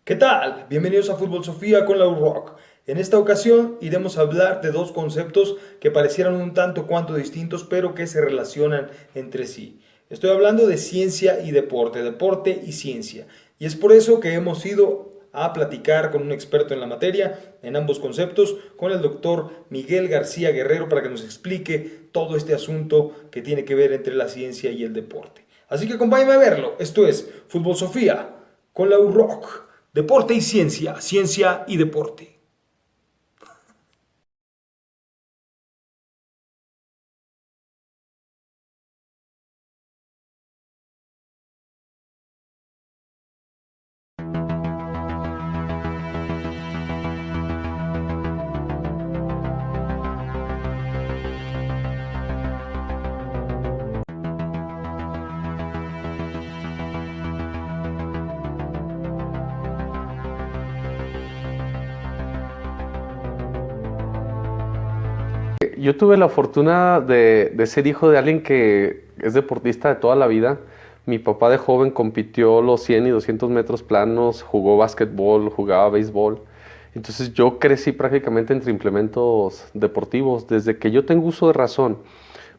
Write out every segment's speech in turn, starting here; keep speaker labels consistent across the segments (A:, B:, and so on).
A: ¿Qué tal? Bienvenidos a Fútbol Sofía con la Rock. En esta ocasión iremos a hablar de dos conceptos que parecieran un tanto cuanto distintos, pero que se relacionan entre sí. Estoy hablando de ciencia y deporte, deporte y ciencia. Y es por eso que hemos ido a platicar con un experto en la materia, en ambos conceptos, con el doctor Miguel García Guerrero, para que nos explique todo este asunto que tiene que ver entre la ciencia y el deporte. Así que acompáñame a verlo. Esto es Fútbol Sofía con la Rock. Deporte y ciencia, ciencia y deporte.
B: Yo tuve la fortuna de ser hijo de alguien que es deportista de toda la vida. Mi papá de joven compitió los 100 y 200 metros planos, jugó básquetbol, jugaba béisbol. Entonces yo crecí prácticamente entre implementos deportivos. Desde que yo tengo uso de razón,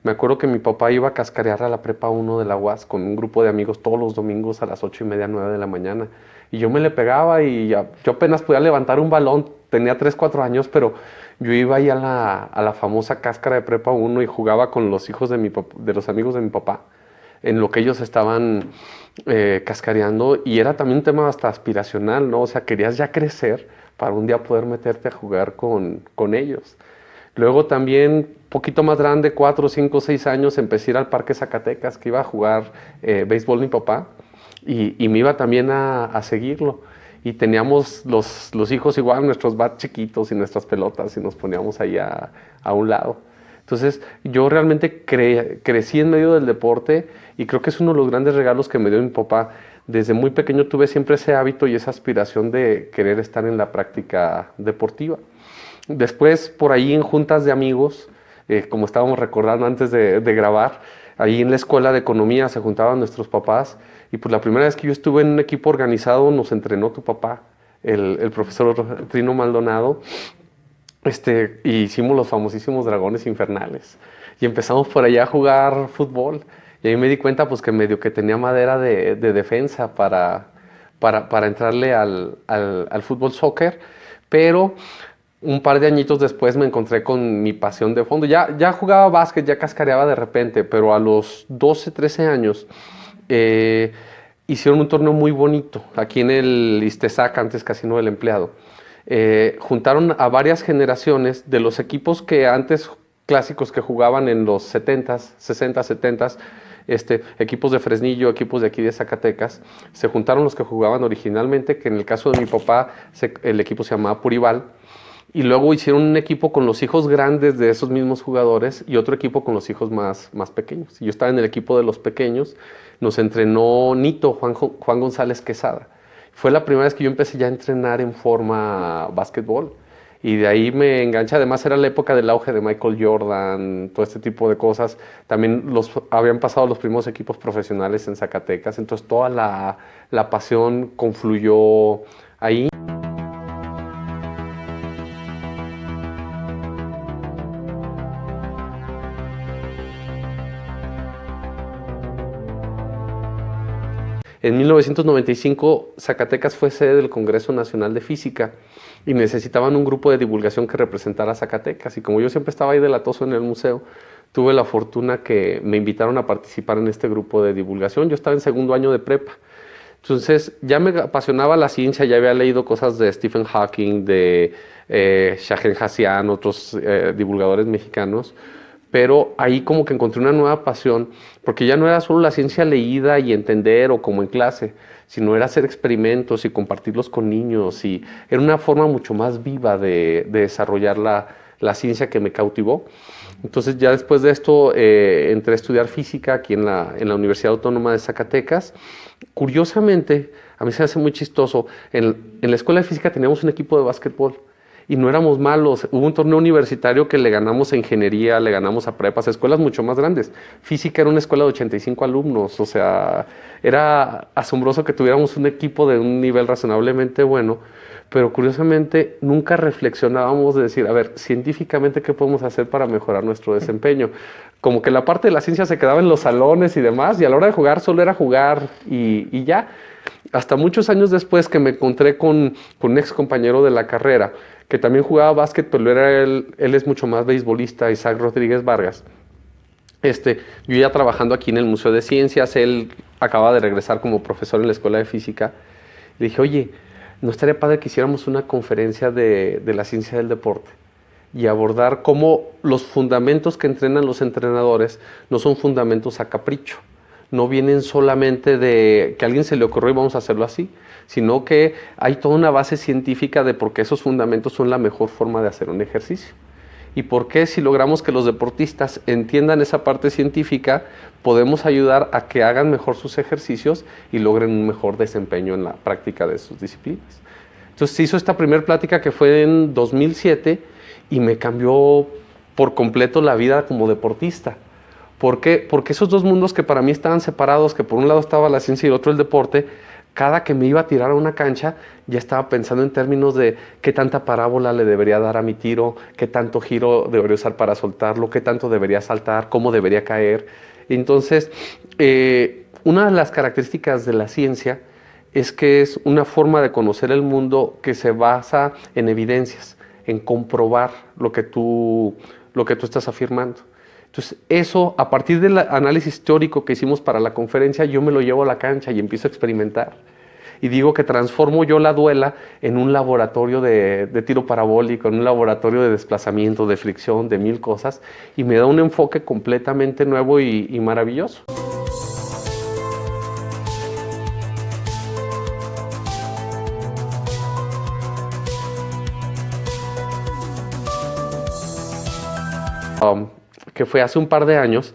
B: me acuerdo que mi papá iba a cascarear a la prepa uno de la UAS con un grupo de amigos todos los domingos a las 8:30, 9 de la mañana. Y yo me le pegaba y yo apenas podía levantar un balón, tenía 3 4 años, pero yo iba ahí a la famosa cáscara de prepa uno y jugaba con los hijos de los amigos de mi papá, en lo que ellos estaban cascareando. Y era también un tema hasta aspiracional, ¿no? O sea, querías ya crecer para un día poder meterte a jugar con ellos. Luego también, poquito más grande, 4, 5, 6 años, empecé a ir al Parque Zacatecas, que iba a jugar béisbol mi papá, y me iba también a seguirlo. Y teníamos los hijos igual, nuestros bats chiquitos y nuestras pelotas, y nos poníamos ahí a un lado. Entonces, yo realmente crecí en medio del deporte y creo que es uno de los grandes regalos que me dio mi papá. Desde muy pequeño tuve siempre ese hábito y esa aspiración de querer estar en la práctica deportiva. Después, por ahí en juntas de amigos, como estábamos recordando antes de grabar, ahí en la escuela de economía se juntaban nuestros papás y pues la primera vez que yo estuve en un equipo organizado nos entrenó tu papá, el profesor Trino Maldonado, y hicimos los famosísimos Dragones Infernales. Y empezamos por allá a jugar fútbol. Y ahí me di cuenta pues que medio que tenía madera de defensa para entrarle al fútbol soccer, pero un par de añitos después me encontré con mi pasión de fondo. Ya jugaba básquet, ya cascareaba de repente, pero a los 12, 13 años eh, hicieron un torneo muy bonito aquí en el Istezac, antes Casino del Empleado. Juntaron a varias generaciones de los equipos que antes clásicos que jugaban en los 70s, 60s, 70s, equipos de Fresnillo, equipos de aquí de Zacatecas. Se juntaron los que jugaban originalmente, que en el caso de mi papá el equipo se llamaba Purival, y luego hicieron un equipo con los hijos grandes de esos mismos jugadores y otro equipo con los hijos más pequeños. Y yo estaba en el equipo de los pequeños, nos entrenó Nito, Juan González Quesada. Fue la primera vez que yo empecé ya a entrenar en forma básquetbol. Y de ahí me enganché. Además era la época del auge de Michael Jordan, todo este tipo de cosas. También habían pasado los primeros equipos profesionales en Zacatecas. Entonces toda la pasión confluyó ahí. En 1995, Zacatecas fue sede del Congreso Nacional de Física y necesitaban un grupo de divulgación que representara a Zacatecas. Y como yo siempre estaba ahí de latoso en el museo, tuve la fortuna que me invitaron a participar en este grupo de divulgación. Yo estaba en segundo año de prepa. Entonces ya me apasionaba la ciencia, ya había leído cosas de Stephen Hawking, de Shahen Hassian, otros divulgadores mexicanos, pero ahí como que encontré una nueva pasión, porque ya no era solo la ciencia leída y entender o como en clase, sino era hacer experimentos y compartirlos con niños, y era una forma mucho más viva de desarrollar la ciencia que me cautivó. Entonces ya después de esto entré a estudiar física aquí en la Universidad Autónoma de Zacatecas. Curiosamente, a mí se me hace muy chistoso, en la escuela de física teníamos un equipo de básquetbol y no éramos malos. Hubo un torneo universitario que le ganamos a ingeniería, le ganamos a prepas, a escuelas mucho más grandes. Física era una escuela de 85 alumnos, o sea, era asombroso que tuviéramos un equipo de un nivel razonablemente bueno, pero curiosamente nunca reflexionábamos de decir, a ver, científicamente, ¿qué podemos hacer para mejorar nuestro desempeño? Como que la parte de la ciencia se quedaba en los salones y demás, y a la hora de jugar solo era jugar y ya. Hasta muchos años después que me encontré con un ex compañero de la carrera, que también jugaba básquet, pero él es mucho más beisbolista, Isaac Rodríguez Vargas. Yo ya trabajando aquí en el Museo de Ciencias, él acaba de regresar como profesor en la Escuela de Física. Le dije, oye, ¿no estaría padre que hiciéramos una conferencia de la ciencia del deporte? Y abordar cómo los fundamentos que entrenan los entrenadores no son fundamentos a capricho. No vienen solamente de que a alguien se le ocurrió y vamos a hacerlo así, sino que hay toda una base científica de por qué esos fundamentos son la mejor forma de hacer un ejercicio. Y por qué si logramos que los deportistas entiendan esa parte científica, podemos ayudar a que hagan mejor sus ejercicios y logren un mejor desempeño en la práctica de sus disciplinas. Entonces se hizo esta primera plática que fue en 2007 y me cambió por completo la vida como deportista. ¿Por qué? Porque esos dos mundos que para mí estaban separados, que por un lado estaba la ciencia y el otro el deporte, cada que me iba a tirar a una cancha ya estaba pensando en términos de qué tanta parábola le debería dar a mi tiro, qué tanto giro debería usar para soltarlo, qué tanto debería saltar, cómo debería caer. Entonces, una de las características de la ciencia es que es una forma de conocer el mundo que se basa en evidencias, en comprobar lo que tú estás afirmando. Entonces, eso, a partir del análisis teórico que hicimos para la conferencia, yo me lo llevo a la cancha y empiezo a experimentar. Y digo que transformo yo la duela en un laboratorio de tiro parabólico, en un laboratorio de desplazamiento, de fricción, de mil cosas, y me da un enfoque completamente nuevo y maravilloso. Que fue hace un par de años,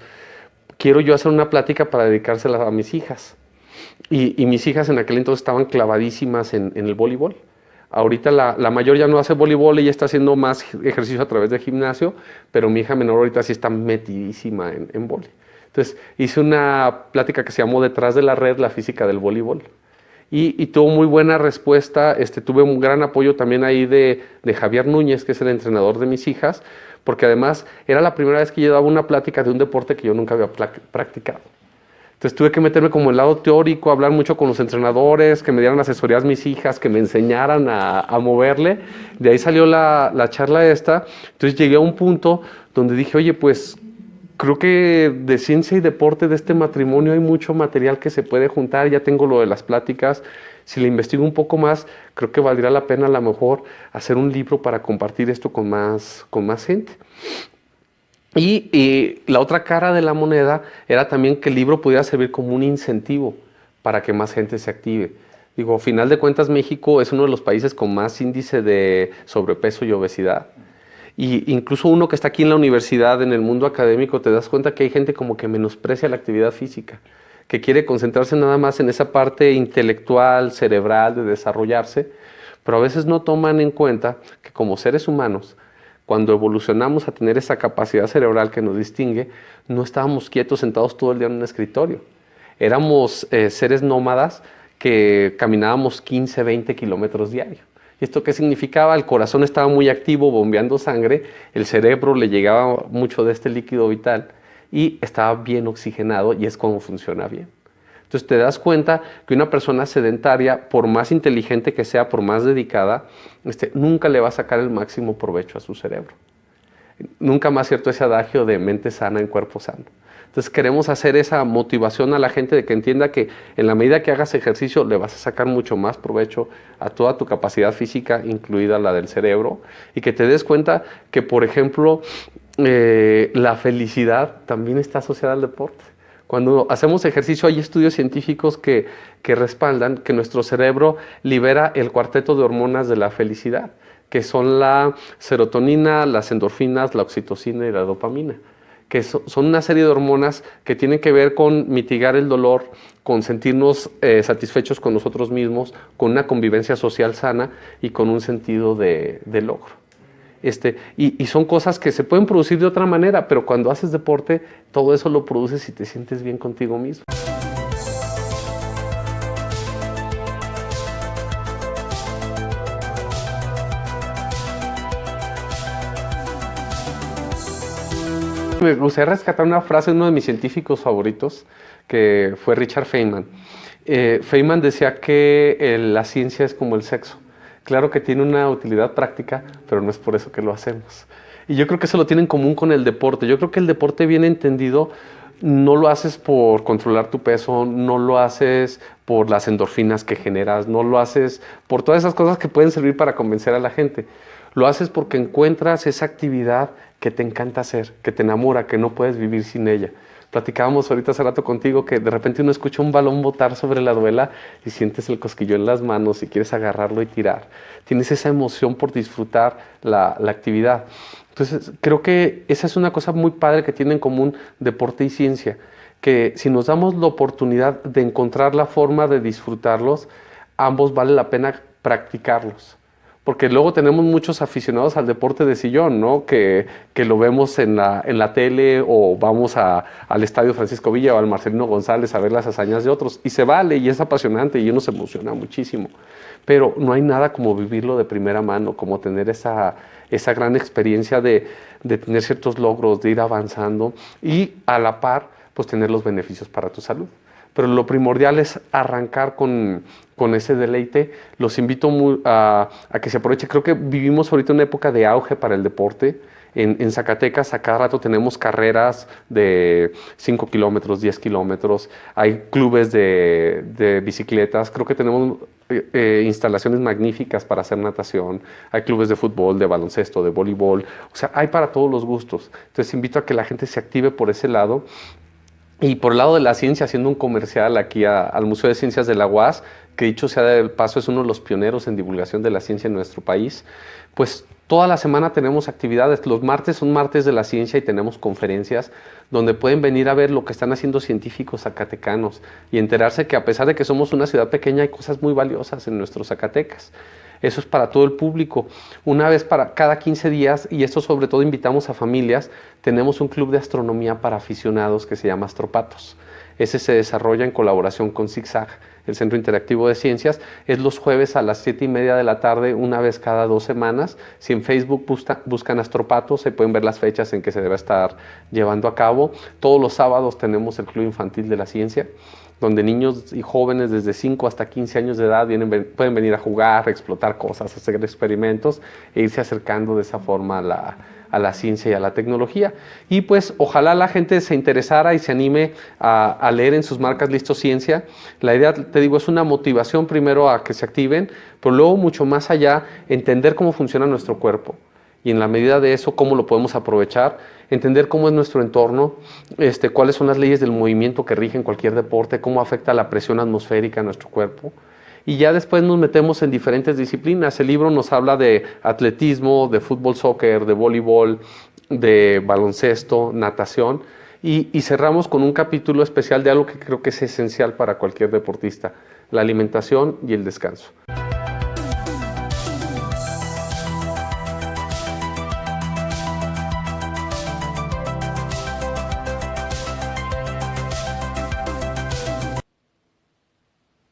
B: quiero yo hacer una plática para dedicársela a mis hijas. Y mis hijas en aquel entonces estaban clavadísimas en el voleibol. Ahorita la mayor ya no hace voleibol, ella está haciendo más ejercicio a través del gimnasio, pero mi hija menor ahorita sí está metidísima en voleibol. Entonces hice una plática que se llamó Detrás de la red, la física del voleibol. Y tuvo muy buena respuesta, tuve un gran apoyo también ahí de Javier Núñez, que es el entrenador de mis hijas, porque además era la primera vez que yo daba una plática de un deporte que yo nunca había practicado. Entonces tuve que meterme como el lado teórico, hablar mucho con los entrenadores, que me dieran asesorías mis hijas, que me enseñaran a moverle. De ahí salió la charla esta. Entonces llegué a un punto donde dije, oye, pues creo que de ciencia y deporte de este matrimonio hay mucho material que se puede juntar. Ya tengo lo de las pláticas. Si le investigo un poco más, creo que valdría la pena a lo mejor hacer un libro para compartir esto con más gente. Y la otra cara de la moneda era también que el libro pudiera servir como un incentivo para que más gente se active. Digo, a final de cuentas, México es uno de los países con más índice de sobrepeso y obesidad. Y incluso uno que está aquí en la universidad, en el mundo académico, te das cuenta que hay gente como que menosprecia la actividad física, que quiere concentrarse nada más en esa parte intelectual, cerebral, de desarrollarse, pero a veces no toman en cuenta que como seres humanos, cuando evolucionamos a tener esa capacidad cerebral que nos distingue, no estábamos quietos sentados todo el día en un escritorio. Éramos seres nómadas que caminábamos 15, 20 kilómetros diarios. ¿Y esto qué significaba? El corazón estaba muy activo, bombeando sangre, el cerebro le llegaba mucho de este líquido vital y estaba bien oxigenado y es como funciona bien. Entonces te das cuenta que una persona sedentaria, por más inteligente que sea, por más dedicada, nunca le va a sacar el máximo provecho a su cerebro. Nunca más cierto ese adagio de mente sana en cuerpo sano. Entonces queremos hacer esa motivación a la gente de que entienda que en la medida que hagas ejercicio le vas a sacar mucho más provecho a toda tu capacidad física, incluida la del cerebro, y que te des cuenta que, por ejemplo, la felicidad también está asociada al deporte. Cuando hacemos ejercicio hay estudios científicos que respaldan que nuestro cerebro libera el cuarteto de hormonas de la felicidad, que son la serotonina, las endorfinas, la oxitocina y la dopamina, que son una serie de hormonas que tienen que ver con mitigar el dolor, con sentirnos satisfechos con nosotros mismos, con una convivencia social sana y con un sentido de logro. Y son cosas que se pueden producir de otra manera, pero cuando haces deporte, todo eso lo produces y te sientes bien contigo mismo. Me gustaría rescatar una frase de uno de mis científicos favoritos, que fue Richard Feynman. Feynman decía que la ciencia es como el sexo. Claro que tiene una utilidad práctica, pero no es por eso que lo hacemos. Y yo creo que eso lo tiene en común con el deporte. Yo creo que el deporte bien entendido no lo haces por controlar tu peso, no lo haces por las endorfinas que generas, no lo haces por todas esas cosas que pueden servir para convencer a la gente. Lo haces porque encuentras esa actividad que te encanta hacer, que te enamora, que no puedes vivir sin ella. Platicábamos ahorita hace rato contigo que de repente uno escucha un balón botar sobre la duela y sientes el cosquillo en las manos y quieres agarrarlo y tirar. Tienes esa emoción por disfrutar la actividad. Entonces, creo que esa es una cosa muy padre que tienen en común deporte y ciencia, que si nos damos la oportunidad de encontrar la forma de disfrutarlos, ambos vale la pena practicarlos. Porque luego tenemos muchos aficionados al deporte de sillón, ¿no? Que lo vemos en la tele o vamos al Estadio Francisco Villa o al Marcelino González a ver las hazañas de otros. Y se vale y es apasionante y uno se emociona muchísimo. Pero no hay nada como vivirlo de primera mano, como tener esa gran experiencia de tener ciertos logros, de ir avanzando y a la par, pues tener los beneficios para tu salud. Pero lo primordial es arrancar con ese deleite. Los invito a que se aproveche. Creo que vivimos ahorita una época de auge para el deporte. En Zacatecas a cada rato tenemos carreras de 5 kilómetros, 10 kilómetros. Hay clubes de bicicletas. Creo que tenemos instalaciones magníficas para hacer natación. Hay clubes de fútbol, de baloncesto, de voleibol. O sea, hay para todos los gustos. Entonces invito a que la gente se active por ese lado. Y por el lado de la ciencia, haciendo un comercial aquí al Museo de Ciencias de la UAS, que dicho sea del paso es uno de los pioneros en divulgación de la ciencia en nuestro país, pues toda la semana tenemos actividades. Los martes son martes de la ciencia y tenemos conferencias donde pueden venir a ver lo que están haciendo científicos zacatecanos y enterarse que a pesar de que somos una ciudad pequeña hay cosas muy valiosas en nuestros Zacatecas. Eso es para todo el público. Una vez para cada 15 días, y esto sobre todo invitamos a familias, tenemos un club de astronomía para aficionados que se llama Astropatos. Ese se desarrolla en colaboración con ZigZag, el Centro Interactivo de Ciencias. Es los jueves a las 7:30 de la tarde, una vez cada 2 semanas. Si en Facebook buscan Astropatos, se pueden ver las fechas en que se debe estar llevando a cabo. Todos los sábados tenemos el Club Infantil de la Ciencia, donde niños y jóvenes desde 5 hasta 15 años de edad pueden venir a jugar, a explotar cosas, a hacer experimentos e irse acercando de esa forma a la ciencia y a la tecnología. Y pues ojalá la gente se interesara y se anime a leer en sus marcas Listo Ciencia. La idea, te digo, es una motivación primero a que se activen, pero luego mucho más allá, entender cómo funciona nuestro cuerpo. Y en la medida de eso, cómo lo podemos aprovechar, entender cómo es nuestro entorno, cuáles son las leyes del movimiento que rigen cualquier deporte, cómo afecta la presión atmosférica a nuestro cuerpo. Y ya después nos metemos en diferentes disciplinas. El libro nos habla de atletismo, de fútbol, soccer, de voleibol, de baloncesto, natación. Y cerramos con un capítulo especial de algo que creo que es esencial para cualquier deportista: la alimentación y el descanso.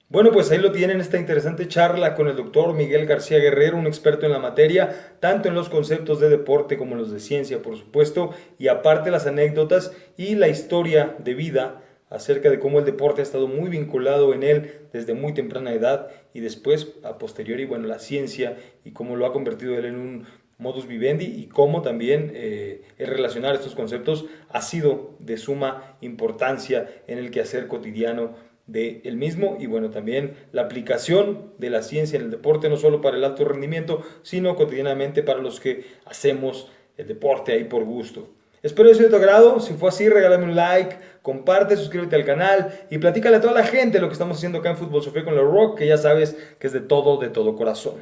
A: Bueno, pues ahí lo tienen, esta interesante charla con el doctor Miguel García Guerrero, un experto en la materia, tanto en los conceptos de deporte como en los de ciencia, por supuesto, y aparte las anécdotas y la historia de vida acerca de cómo el deporte ha estado muy vinculado en él desde muy temprana edad y después, a posteriori, bueno, la ciencia y cómo lo ha convertido él en un modus vivendi y cómo también el relacionar estos conceptos ha sido de suma importancia en el quehacer cotidiano de él mismo y bueno, también la aplicación de la ciencia en el deporte, no solo para el alto rendimiento, sino cotidianamente para los que hacemos el deporte ahí por gusto. Espero que sea de tu agrado. Si fue así, regálame un like, comparte, suscríbete al canal y platícale a toda la gente lo que estamos haciendo acá en Fútbol Sofía con la Rock, que ya sabes que es de todo corazón.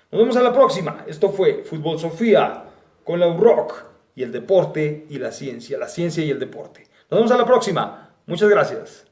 A: Nos vemos a la próxima. Esto fue Fútbol Sofía con la Rock. y el deporte y la ciencia y el deporte. Nos vemos a la próxima. Muchas gracias.